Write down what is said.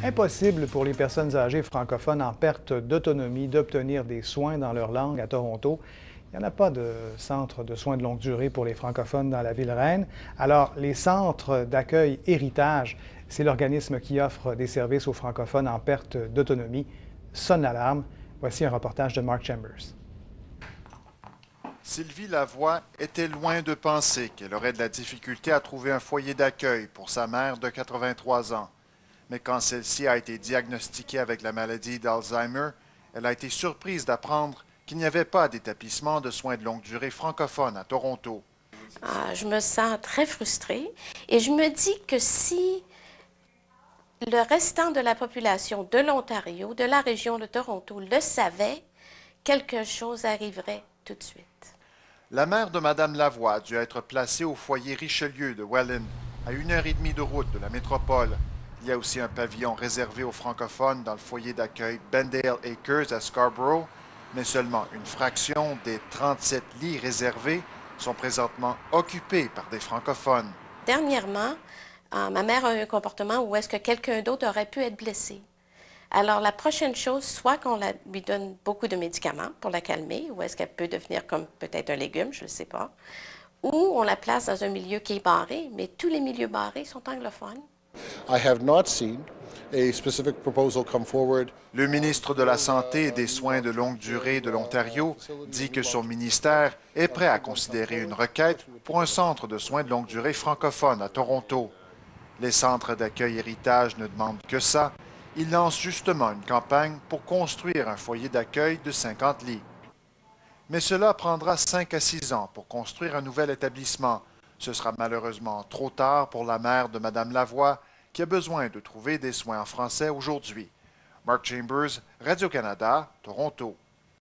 Impossible pour les personnes âgées francophones en perte d'autonomie d'obtenir des soins dans leur langue à Toronto. Il n'y en a pas de centre de soins de longue durée pour les francophones dans la ville reine. Alors, les centres d'accueil Héritage, c'est l'organisme qui offre des services aux francophones en perte d'autonomie, sonne l'alarme. Voici un reportage de Mark Chambers. Sylvie Lavoie était loin de penser qu'elle aurait de la difficulté à trouver un foyer d'accueil pour sa mère de 83 ans. Mais quand celle-ci a été diagnostiquée avec la maladie d'Alzheimer, elle a été surprise d'apprendre qu'il n'y avait pas d'établissement de soins de longue durée francophone à Toronto. Je me sens très frustrée et je me dis que si le restant de la population de l'Ontario, de la région de Toronto, le savait, quelque chose arriverait tout de suite. La mère de Mme Lavoie a dû être placée au foyer Richelieu de Welland, à 1h30 de route de la métropole. Il y a aussi un pavillon réservé aux francophones dans le foyer d'accueil Bendale Acres à Scarborough, mais seulement une fraction des 37 lits réservés sont présentement occupés par des francophones. Dernièrement, ma mère a eu un comportement où est-ce que quelqu'un d'autre aurait pu être blessé. Alors, la prochaine chose, soit qu'on lui donne beaucoup de médicaments pour la calmer, ou est-ce qu'elle peut devenir comme peut-être un légume, je ne sais pas, ou on la place dans un milieu qui est barré, mais tous les milieux barrés sont anglophones. I have not seen a specific proposal come forward. Le ministre de la Santé et des Soins de longue durée de l'Ontario dit que son ministère est prêt à considérer une requête pour un centre de soins de longue durée francophone à Toronto. Les centres d'accueil Héritage ne demandent que ça. Ils lancent justement une campagne pour construire un foyer d'accueil de 50 lits. Mais cela prendra 5 à 6 ans pour construire un nouvel établissement. Ce sera malheureusement trop tard pour la mère de Mme Lavoie, qui a besoin de trouver des soins en français aujourd'hui. Mark Chambers, Radio-Canada, Toronto.